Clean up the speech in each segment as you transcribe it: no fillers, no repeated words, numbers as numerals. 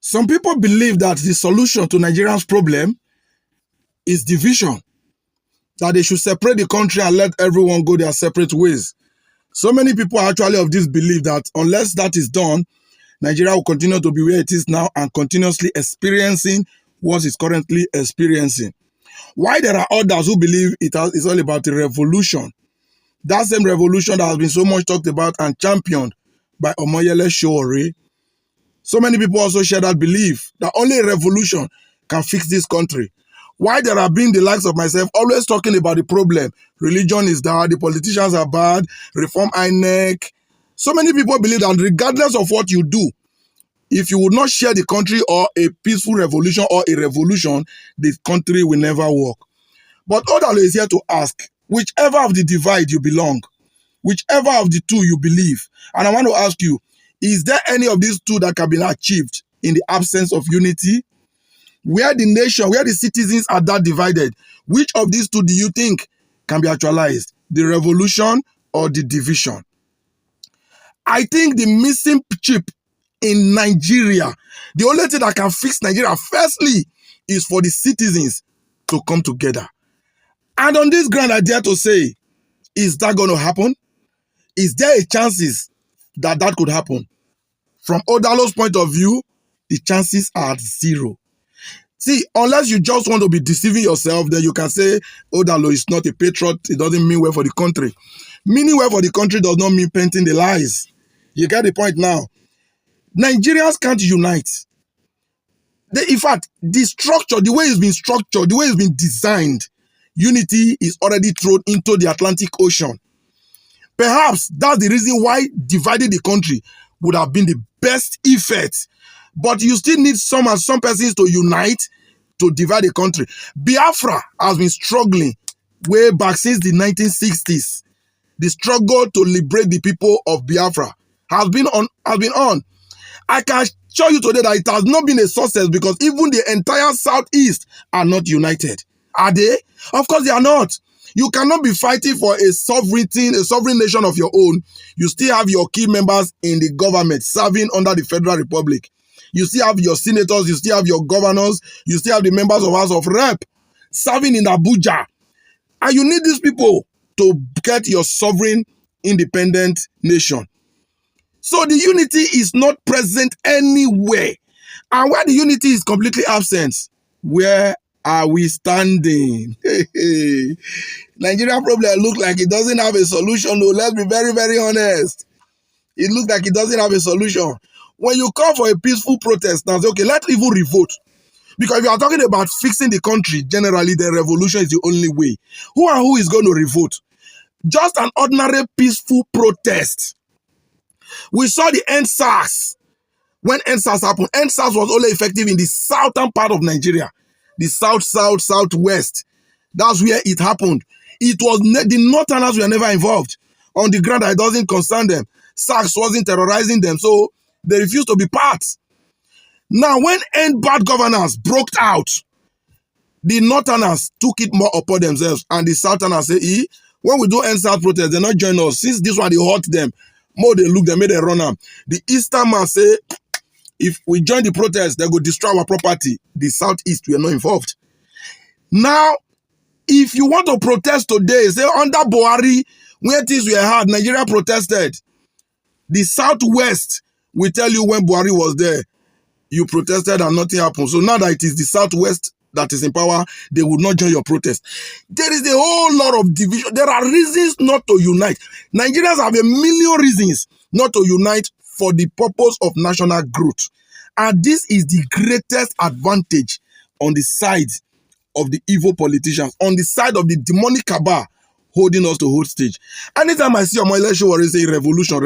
Some people believe that the solution to Nigeria's problem is division, that they should separate the country and let everyone go their separate ways. So many people are actually of this belief that unless that is done, Nigeria will continue to be where it is now and continuously experiencing what it's currently experiencing. Why there are others who believe it's all about a revolution. That same revolution that has been so much talked about and championed by Omoyele Sowore. So many people also share that belief that only a revolution can fix this country. Why there have been the likes of myself always talking about the problem. Religion is bad, the politicians are bad, reform INEC. So many people believe that regardless of what you do, if you would not share the country or a peaceful revolution or a revolution, the country will never work. But Odalo is here to ask, whichever of the divide you belong, whichever of the two you believe, and I want to ask you, is there any of these two that can be achieved in the absence of unity? Where the nation, where the citizens are that divided, which of these two do you think can be actualized? The revolution or the division? I think the missing chip in Nigeria, the only thing that can fix Nigeria, firstly, is for the citizens to come together. And on this ground, I dare to say, is that going to happen? Is there a chances that that could happen? From Odalo's point of view, the chances are zero. See, unless you just want to be deceiving yourself, then you can say, Odalo is not a patriot. It doesn't mean well for the country. Meaning well for the country does not mean painting the lies. You get the point now. Nigerians can't unite. In fact, the structure, the way it's been structured, the way it's been designed, unity is already thrown into the Atlantic Ocean. Perhaps that's the reason why dividing the country would have been the best effect. But you still need some persons to unite to divide the country. Biafra has been struggling way back since the 1960s. The struggle to liberate the people of Biafra has been on. I can show you today that it has not been a success because even the entire Southeast are not united. Are they? Of course they are not. You cannot be fighting for a sovereign nation of your own. You still have your key members in the government serving under the Federal Republic. You still have your senators, you still have your governors, you still have the members of House of Rep serving in Abuja. And you need these people to get your sovereign independent nation. So the unity is not present anywhere. And where the unity is completely absent, where are we standing? Nigeria problem looks like it doesn't have a solution. No, let's be very, very honest. It looks like it doesn't have a solution. When you call for a peaceful protest, now say, okay, let's even revote. Because if you are talking about fixing the country, generally the revolution is the only way. Who is going to revote? Just an ordinary peaceful protest. We saw the EndSARS. When EndSARS happened, EndSARS was only effective in the southern part of Nigeria. The southwest. That's where it happened. It was the northerners were never involved. On the ground, it doesn't concern them. SARS wasn't terrorizing them, so they refused to be part. Now, when bad governance broke out, the northerners took it more upon themselves, and the southerners say, when we do EndSARS protest, they're not joining us. Since this one, they hurt them. More they look, they made a run them. The eastern man say, if we join the protest, they go destroy our property. The southeast, we are not involved. Now, if you want to protest today, say under Buhari, when things were hard, Nigeria protested. The southwest will tell you when Buhari was there, you protested and nothing happened. So now that it is the southwest that is in power, they will not join your protest. There is a whole lot of division. There are reasons not to unite. Nigerians have a million reasons not to unite for the purpose of national growth. And this is the greatest advantage on the side of the evil politicians, on the side of the demonic cabal holding us to hostage. Anytime I see Omoyele Sowore say revolution,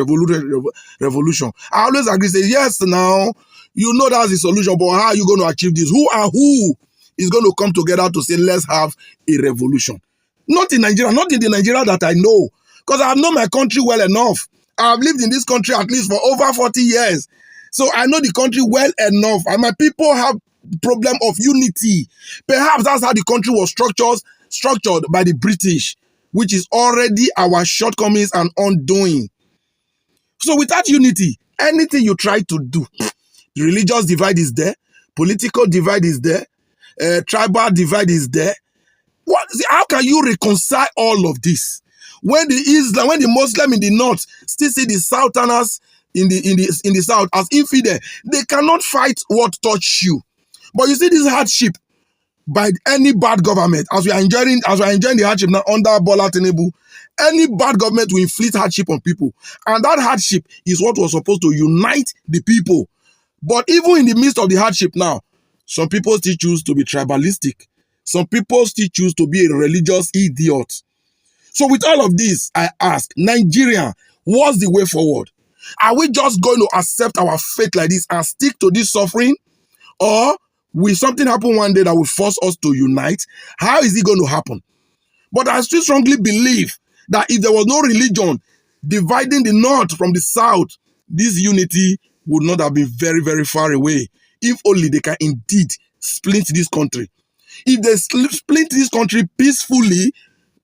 I always agree, say, yes, now, you know that's the solution, but how are you going to achieve this? Who is going to come together to say, let's have a revolution? Not in Nigeria, not in the Nigeria that I know, because I have known my country well enough. I have lived in this country at least for over 40 years. So I know the country well enough, and my people have problem of unity. Perhaps that's how the country was structured by the British, which is already our shortcomings and undoing. So without unity, anything you try to do, The religious divide is there. Political divide is there. Tribal divide is there. How can you reconcile all of this when the Muslim in the north still see the Southerners in the south as infidel? They cannot fight what touch you. But you see this hardship by any bad government, as we are enjoying the hardship now under Bola Tinubu. Any bad government will inflict hardship on people, and that hardship is what was supposed to unite the people. But even in the midst of the hardship now, some people still choose to be tribalistic. Some people still choose to be a religious idiot. So with all of this, I ask, Nigeria, what's the way forward? Are we just going to accept our fate like this and stick to this suffering? Or will something happen one day that will force us to unite? How is it going to happen? But I still strongly believe that if there was no religion dividing the north from the south, this unity would not have been very, very far away. If only they can indeed split this country. If they split this country peacefully,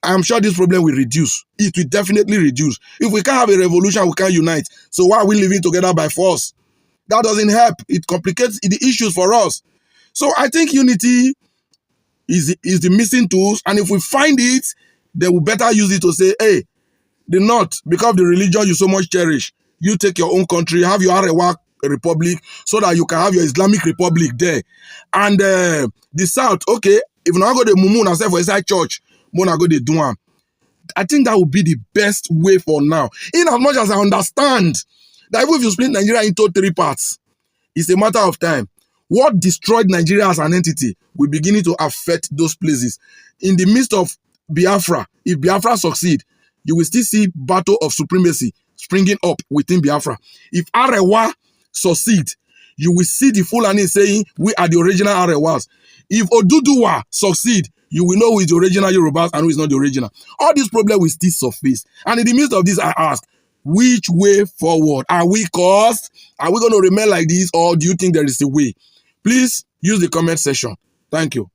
I'm sure this problem will reduce. It will definitely reduce. If we can't have a revolution, we can't unite. So why are we living together by force? That doesn't help. It complicates the issues for us. So I think unity is the missing tools. And if we find it, then we better use it to say, hey, the North, because of the religion you so much cherish, you take your own country, have your Arewa Republic, so that you can have your Islamic Republic there. And the South, okay, if you not go to Mumu and say for inside church, Mona go to Duam. I think that would be the best way for now. In as much as I understand that even if you split Nigeria into 3 parts, it's a matter of time. What destroyed Nigeria as an entity will begin to affect those places. In the midst of Biafra, if Biafra succeed, you will still see battle of supremacy springing up within Biafra. If Arewa succeed, you will see the Fulani saying, we are the original Arewas. If Oduduwa succeed, you will know who is the original Yorubas and who is not the original. All these problems will still surface. And in the midst of this, I ask, which way forward? Are we cursed? Are we going to remain like this, or do you think there is a way? Please use the comment section. Thank you.